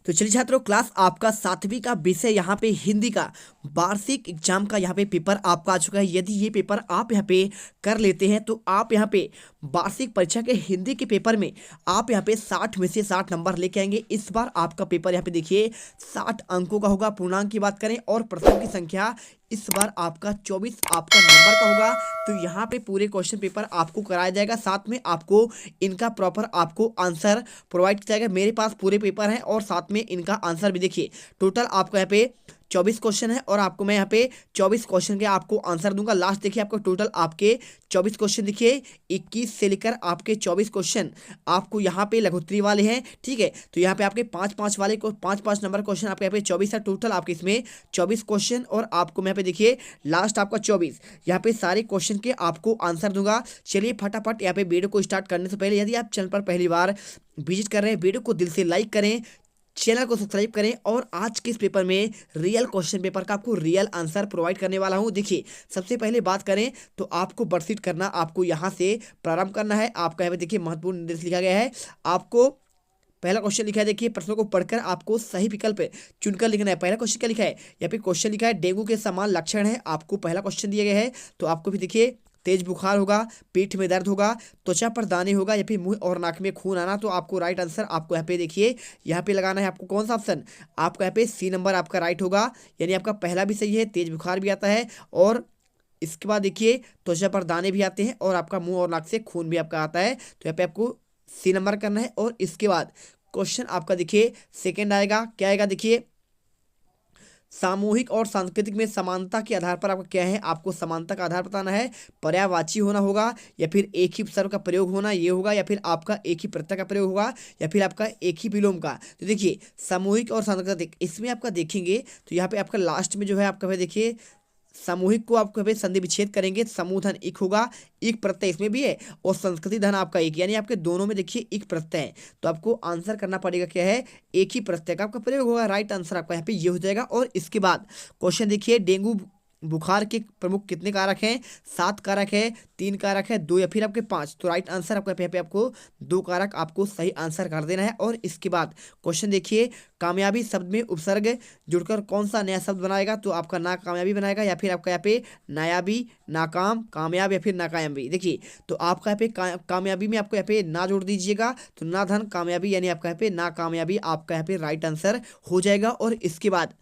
तो चलिए छात्रों, क्लास आपका 7वीं का विषय यहाँ पे हिंदी का वार्षिक एग्जाम का यहाँ पे पेपर आपका आ चुका है। यदि ये पेपर आप यहाँ पे कर लेते हैं तो आप यहाँ पे वार्षिक परीक्षा के हिंदी के पेपर में आप यहाँ पे 60 में से 60 नंबर लेके आएंगे। इस बार आपका पेपर यहाँ पे देखिए 60 अंकों का होगा। पूर्णांक की बात करें और प्रश्नों की संख्या इस बार आपका 24 आपका नंबर का होगा। तो यहाँ पे पूरे क्वेश्चन पेपर आपको कराया जाएगा, साथ में आपको इनका प्रॉपर आपको आंसर प्रोवाइड किया जाएगा। मेरे पास पूरे पेपर हैं और साथ में इनका आंसर भी देखिए। टोटल आपको यहाँ पे 24 क्वेश्चन है और आपको मैं यहाँ पे 24 क्वेश्चन के आपको आंसर दूंगा। लास्ट देखिए आपको टोटल आपके 24 क्वेश्चन देखिए 21 से लेकर आपके 24 क्वेश्चन आपको यहाँ पे लघुत्तरी वाले हैं। ठीक है, तो यहाँ पे आपके 5-5 वाले को 5-5 नंबर क्वेश्चन आपके यहाँ पे 24 है। टोटल आपके इसमें 24 क्वेश्चन और आपको मैं यहाँ पे देखिए लास्ट आपका 24 यहाँ पे सारे क्वेश्चन के आपको आंसर दूंगा। चलिए फटाफट यहाँ पे वीडियो को स्टार्ट करने से पहले यदि आप चैनल पर पहली बार विजिट कर रहे हैं, वीडियो को दिल से लाइक करें, चैनल को सब्सक्राइब करें। और आज के इस पेपर में रियल क्वेश्चन पेपर का आपको रियल आंसर प्रोवाइड करने वाला हूं। देखिए सबसे पहले बात करें तो आपको वर्कशीट करना आपको यहां से प्रारंभ करना है। आपका यहाँ पे देखिए महत्वपूर्ण निर्देश लिखा गया है। आपको पहला क्वेश्चन लिखा है, देखिए प्रश्नों को पढ़कर आपको सही विकल्प चुनकर लिखना है। पहला क्वेश्चन क्या लिखा है, यहाँ पे क्वेश्चन लिखा है डेंगू के समान लक्षण है। आपको पहला क्वेश्चन दिया गया है। तो आपको भी देखिए तेज बुखार होगा, पीठ में दर्द होगा, त्वचा पर दाने होगा या फिर मुंह और नाक में खून आना। तो आपको राइट आंसर आपको यहाँ पे देखिए यहाँ पे लगाना है। आपको कौन सा ऑप्शन, आपका यहाँ पे सी नंबर आपका राइट होगा, यानी आपका पहला भी सही है। तेज बुखार भी आता है और इसके बाद देखिए त्वचा पर दाने भी आते हैं और आपका मुंह और नाक से खून भी आपका आता है। तो यहाँ पे आपको सी नंबर करना है। और इसके बाद क्वेश्चन आपका देखिए सेकंड आएगा, क्या आएगा देखिए, सामूहिक और सांस्कृतिक में समानता के आधार पर आपका क्या है, आपको समानता का आधार बताना है। पर्यायवाची होना होगा या फिर एक ही उपसर्ग का प्रयोग होना ये होगा, या फिर आपका एक ही प्रत्यय का प्रयोग होगा, या फिर आपका एक ही विलोम का। तो देखिए सामूहिक और सांस्कृतिक इसमें आपका देखेंगे तो यहाँ पे आपका लास्ट में जो है आपका देखिए सामूहिक को आपको संधि विच्छेद करेंगे, समूह धन एक होगा, एक प्रत्यय इसमें भी है और संस्कृति धन आपका एक, यानी आपके दोनों में देखिए एक प्रत्यय है। तो आपको आंसर करना पड़ेगा क्या है, एक ही प्रत्यय का आपका प्रयोग होगा। राइट आंसर आपका यहाँ पे ये हो जाएगा। और इसके बाद क्वेश्चन देखिए डेंगू बुखार के प्रमुख कितने कारक हैं, 7 कारक है, 3 कारक है, 2 या फिर आपके 5। तो राइट आंसर आपको यहाँ पे आपको 2 कारक आपको सही आंसर कर देना है। और इसके बाद क्वेश्चन देखिए कामयाबी शब्द में उपसर्ग जुड़कर कौन सा नया शब्द बनाएगा। तो आपका ना कामयाबी बनाएगा या फिर आपका यहाँ पे नायाबी, नाकाम, कामयाब या फिर नाकामयाबी। देखिए तो आपका यहाँ पे कामयाबी में आपको यहाँ पे ना जोड़ दीजिएगा, तो ना धन कामयाबी, यानी आपका यहाँ पे ना कामयाबी आपका यहाँ पे राइट आंसर हो जाएगा। और इसके बाद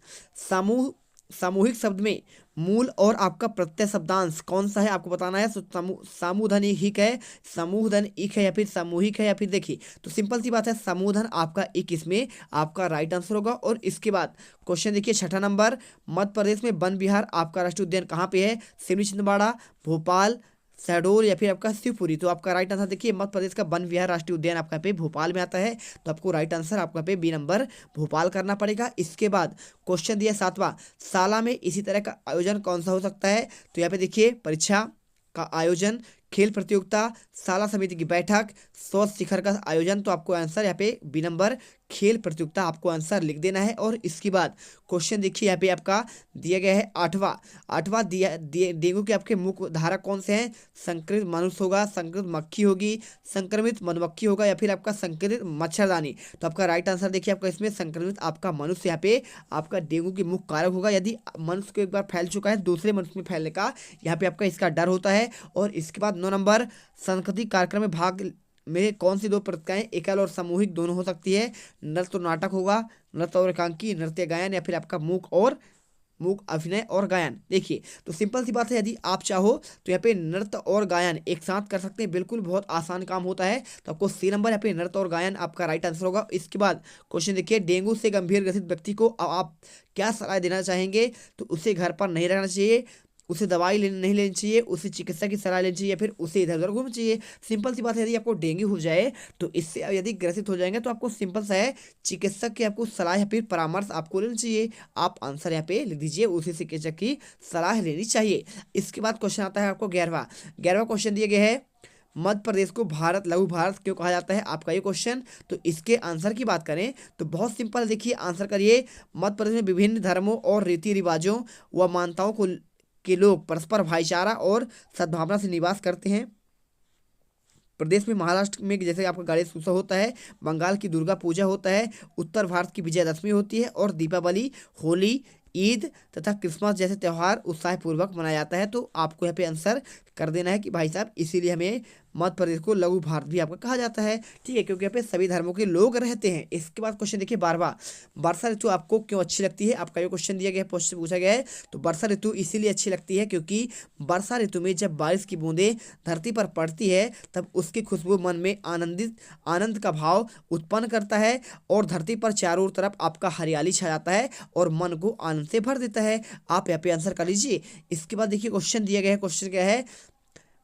सामूहिक शब्द में मूल और आपका प्रत्यय शब्दांश कौन सा है आपको बताना है। समूह धन एक है, समूह धन एक है या फिर सामूहिक है, या फिर देखिए तो सिंपल सी बात है समूह धन आपका एक इसमें आपका राइट आंसर होगा। और इसके बाद क्वेश्चन देखिए छठा नंबर, मध्य प्रदेश में वन विहार आपका राष्ट्रीय उद्यान कहाँ पे है, सिमली, छिंदवाड़ा, भोपाल, शहडोल या फिर आपका शिवपुरी। तो आपका राइट आंसर देखिए मध्य प्रदेश का वन विहार राष्ट्रीय उद्यान आपका पे भोपाल में आता है। तो आपको राइट आंसर आपका पे बी नंबर भोपाल करना पड़ेगा। इसके बाद क्वेश्चन दिया 7वां, शाला में इसी तरह का आयोजन कौन सा हो सकता है। तो यहाँ पे देखिए परीक्षा का आयोजन, खेल प्रतियोगिता, शाला समिति की बैठक, स्वच्छ शिखर का आयोजन। तो आपको आंसर यहाँ पे बी नंबर खेल प्रतियोगिता आपको आंसर लिख देना है। और इसके बाद क्वेश्चन देखिए यहाँ पे आपका दिया गया है आठवां डेंगू के आपके मुख्य धारक कौन से हैं, संक्रमित मनुष्य होगा, संक्रमित मक्खी होगी, संक्रमित मधुमक्खी होगा या फिर आपका संक्रमित मच्छरदानी। तो आपका राइट आंसर देखिए आपका इसमें संक्रमित आपका मनुष्य यहाँ पे आपका डेंगू की मुख्य कारक होगा। यदि मनुष्य को एक बार फैल चुका है दूसरे मनुष्य में फैलने का यहाँ पे आपका इसका डर होता है। और इसके बाद 9 नंबर, सांस्कृतिक कार्यक्रम में भाग में कौन सी 2 प्रक्रियाएं एकल और सामूहिक दोनों हो सकती है। नृत्य और नाटक होगा, नृत्य और एकांकी, नृत्य गायन, या फिर आपका मूक अभिनय और गायन। देखिए तो सिंपल सी बात है, यदि आप चाहो तो यहाँ पे नृत्य और गायन एक साथ कर सकते हैं, बिल्कुल बहुत आसान काम होता है। तो आपको सी नंबर यहाँ पे नृत्य और गायन आपका राइट आंसर होगा। इसके बाद क्वेश्चन देखिए डेंगू से गंभीर ग्रसित व्यक्ति को आप क्या सलाह देना चाहेंगे। तो उसे घर पर नहीं रहना चाहिए, उसे दवाई नहीं लेनी चाहिए, उसे चिकित्सा की सलाह लेनी चाहिए, या फिर उसे इधर उधर घूमना चाहिए। सिंपल सी बात है, यदि आपको डेंगू हो जाए तो इससे यदि ग्रसित हो जाएंगे तो आपको सिंपल सा है चिकित्सक की आपको सलाह या फिर परामर्श आपको लेना चाहिए। आप आंसर यहाँ पे लिख दीजिए, उसे चिकित्सक की सलाह लेनी चाहिए। इसके बाद क्वेश्चन आता है आपको 11वां क्वेश्चन दिया गया है, मध्य प्रदेश को भारत लघु भारत क्यों कहा जाता है, आपका ये क्वेश्चन। तो इसके आंसर की बात करें तो बहुत सिंपल, देखिए आंसर करिए। मध्य प्रदेश में विभिन्न धर्मों और रीति रिवाजों व मान्यताओं को के लोग परस्पर भाईचारा और सद्भावना से निवास करते हैं। प्रदेश में महाराष्ट्र में जैसे आपका गणेश उत्सव होता है, बंगाल की दुर्गा पूजा होता है, उत्तर भारत की विजयदशमी होती है और दीपावली, होली, ईद तथा क्रिसमस जैसे त्यौहार उत्साहपूर्वक मनाया जाता है। तो आपको यहाँ पे आंसर कर देना है कि भाई साहब इसीलिए हमें मध्य प्रदेश को लघु भारत भी आपका कहा जाता है, ठीक है, क्योंकि यहाँ पे सभी धर्मों के लोग रहते हैं। इसके बाद क्वेश्चन देखिए 12वां, वर्षा ऋतु आपको क्यों अच्छी लगती है? आपका ये क्वेश्चन दिया गया है, क्वेश्चन पूछा गया है। तो वर्षा ऋतु इसीलिए अच्छी लगती है क्योंकि वर्षा ऋतु में जब बारिश की बूंदें धरती पर पड़ती है तब उसकी खुशबू मन में आनंद का भाव उत्पन्न करता है और धरती पर चारों तरफ आपका हरियाली छा जाता है और मन को आनंद से भर देता है। आप यहाँ पे आंसर कर लीजिए। इसके बाद देखिए क्वेश्चन दिया गया है, क्वेश्चन क्या है,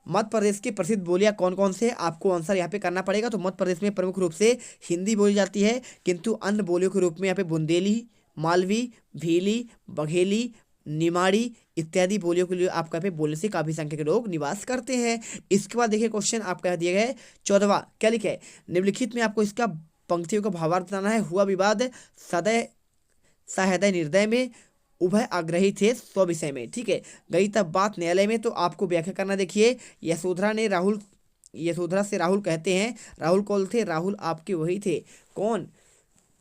मध्य प्रदेश की प्रसिद्ध बोलियां कौन कौन से? आपको आंसर यहाँ पे करना पड़ेगा। तो मध्य प्रदेश में प्रमुख रूप से हिंदी बोली जाती है, किंतु अन्य बोलियों के रूप में यहाँ पे बुंदेली, मालवी, भीली, बघेली, निमाड़ी इत्यादि बोलियों के लिए आपका यहाँ पे बोलने से काफी संख्या के लोग निवास करते हैं। इसके बाद देखिए क्वेश्चन आपका दिया गया है 14वां, क्या लिखा है? निम्नलिखित में आपको इसका पंक्तियों का भावार्थ बताना है। हुआ विवाद सदैव सहृदय निर्दय में, उभय आग्रही थे स्व विषय में, ठीक है। गई तब बात न्यायालय में, तो आपको व्याख्या करना देखिए। यशोधरा से राहुल कहते हैं, राहुल कौन थे? राहुल आपके वही थे, कौन?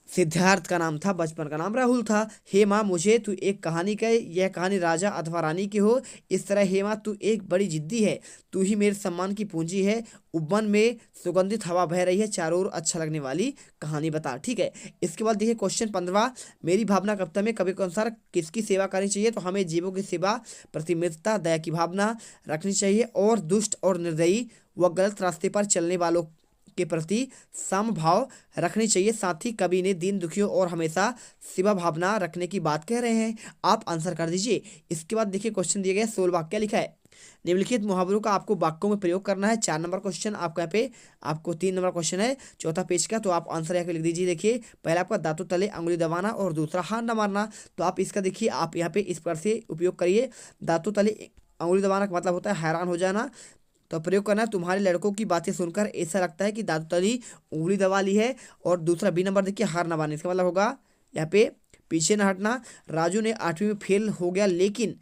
सिद्धार्थ का नाम था, बचपन का नाम राहुल था। हे माँ मुझे तू एक कहानी कहे, यह कहानी राजा अथवा रानी की हो। इस तरह हे माँ तू एक बड़ी जिद्दी है, तू ही मेरे सम्मान की पूंजी है। उपवन में सुगंधित हवा बह रही है, चारों ओर अच्छा लगने वाली कहानी बता, ठीक है। इसके बाद देखिए क्वेश्चन 15वां, मेरी भावना कविता में कवि के अनुसार किसकी सेवा करनी चाहिए? तो हमें जीवों की सेवा, प्रतिमित्रता, दया की भावना रखनी चाहिए और दुष्ट और निर्दयी व गलत रास्ते पर चलने वालों के प्रति समभाव रखनी चाहिए। साथ ही कवि ने दीन दुखियों और हमेशा सेवा भावना रखने की बात कह रहे हैं। आप आंसर कर दीजिए। इसके बाद देखिए क्वेश्चन दिया गया 16वां, क्या लिखा है? निम्नलिखित मुहावरों का आपको वाक्यों में प्रयोग करना है। 4 नंबर क्वेश्चन आपका यहाँ पे, आपको 3 नंबर क्वेश्चन है चौथा पेज का। तो आप आंसर यहाँ पे लिख दीजिए। देखिए पहला आपका दांतों तले अंगुली दबाना और दूसरा हाथ न मारना। तो आप इसका देखिए आप यहाँ पे इस प्रकार से उपयोग करिए। दांतों तले अंगुली दबाना का मतलब होता है हैरान हो जाना। तो प्रयोग करना, तुम्हारे लड़कों की बातें सुनकर ऐसा लगता है कि दांतों तली उंगली दबा ली है। और दूसरा बी नंबर देखिए हार न मारने, इसका मतलब होगा यहाँ पे पीछे न हटना। राजू ने 8वीं में फेल हो गया लेकिन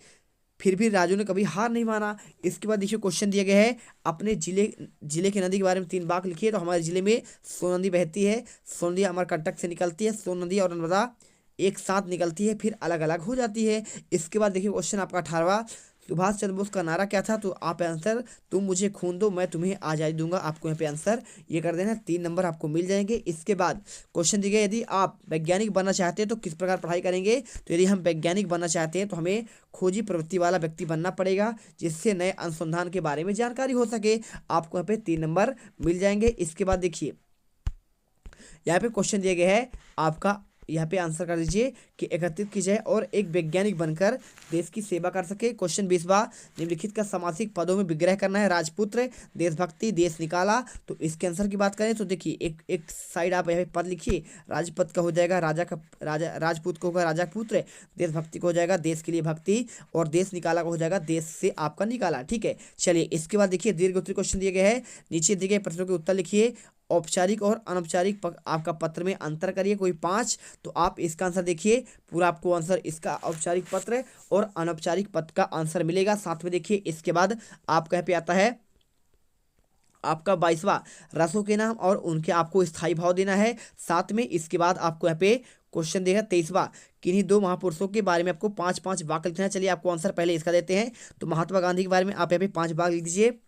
फिर भी राजू ने कभी हार नहीं माना। इसके बाद देखिए क्वेश्चन दिया गया है, अपने जिले की नदी के बारे में 3 वाक्य लिखिए। तो हमारे जिले में सोन नदी बहती है, सोन नदी अमरकंटक से निकलती है। सोन नदी और नर्मदा एक साथ निकलती है फिर अलग अलग हो जाती है। इसके बाद देखिए क्वेश्चन आपका 18वां, सुभाष चंद्र बोस का नारा क्या था? तो आप आंसर, तुम मुझे खून दो मैं तुम्हें आज़ादी दूंगा। आपको यहाँ पे आंसर ये कर देना, 3 नंबर आपको मिल जाएंगे। इसके बाद क्वेश्चन दिया, यदि आप वैज्ञानिक बनना चाहते हैं तो किस प्रकार पढ़ाई करेंगे? तो यदि हम वैज्ञानिक बनना चाहते हैं तो हमें खोजी प्रवृत्ति वाला व्यक्ति बनना पड़ेगा जिससे नए अनुसंधान के बारे में जानकारी हो सके। आपको यहाँ पे 3 नंबर मिल जाएंगे। इसके बाद देखिए यहाँ पे क्वेश्चन दिया गया है आपका, यहाँ पे आंसर कर दीजिए कि एकत्रित की जाए और एक वैज्ञानिक बनकर देश की सेवा कर सके। क्वेश्चन 20वां, निम्नलिखित का समासिक पदों में विग्रह करना है। राजपुत्र, देशभक्ति, देश निकाला। तो इसके आंसर की बात करें तो देखिए एक साइड आप यहाँ पे पद लिखिए। राजपद का हो जाएगा राजपूत को होगा राजा पुत्र, देशभक्ति को हो जाएगा देश के लिए भक्ति और देश निकाला को हो जाएगा देश से आपका निकाला, ठीक है। चलिए इसके बाद देखिए दीर्घ उत्तरीय क्वेश्चन दिए गए हैं, नीचे दिए गए प्रश्नों के उत्तर लिखिए। औपचारिक और अनौपचारिक आपका पत्र में अंतर करिए कोई 5। तो आप इसका आंसर देखिए पूरा, आपको आंसर इसका औपचारिक पत्र और अनौपचारिक पत्र का आंसर मिलेगा। साथ में देखिए इसके बाद आपका यहाँ पे आता है आपका 22वां, रसों के नाम और उनके आपको स्थायी भाव देना है। साथ में इसके बाद आपको यहाँ पे क्वेश्चन देगा 23वां, किन्हीं 2 महापुरुषों के बारे में आपको 5-5 वाक्य लिखना है। चलिए आपको आंसर पहले इसका देते हैं। तो महात्मा गांधी के बारे में आप यहाँ पे 5 वाक्य लिख दीजिए।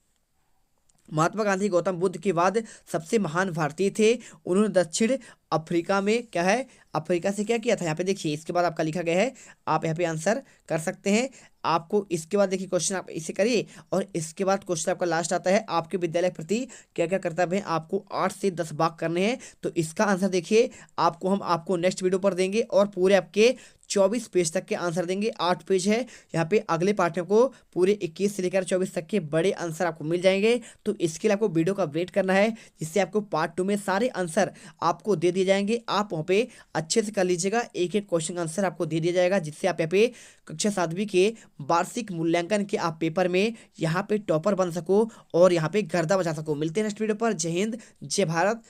महात्मा गांधी गौतम बुद्ध के बाद सबसे महान भारतीय थे। उन्होंने दक्षिण अफ्रीका में क्या है, अफ्रीका से क्या किया था? यहाँ पे देखिए इसके बाद आपका लिखा गया है, आप यहाँ पे आंसर कर सकते हैं। आपको इसके बाद देखिए क्वेश्चन आप इसे करिए और इसके बाद क्वेश्चन आपका लास्ट आता है, आपके विद्यालय प्रति क्या क्या कर्तव्य हैं? आपको 8 से 10 वाक्य करने हैं। तो इसका आंसर देखिए हम आपको नेक्स्ट वीडियो पर देंगे और पूरे आपके 24 पेज तक के आंसर देंगे। 8 पेज है यहाँ पे, अगले पार्ट में को पूरे 21 से लेकर 24 तक के बड़े आंसर आपको मिल जाएंगे। तो इसके लिए आपको वीडियो का वेट करना है जिससे आपको पार्ट 2 में सारे आंसर आपको दे दिए जाएंगे। आप वहाँ पे अच्छे से कर लीजिएगा, एक एक क्वेश्चन का आंसर आपको दे दिया जाएगा जिससे आप यहाँ पे कक्षा 7वीं के वार्षिक मूल्यांकन के आप पेपर में यहाँ पे टॉपर बन सको और यहाँ पे गर्दा बचा सको। मिलते हैं नेक्स्ट वीडियो पर। जय हिंद, जय भारत।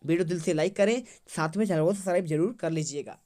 वीडियो दिल से लाइक करें, साथ में चैनल को सब्सक्राइब जरूर कर लीजिएगा।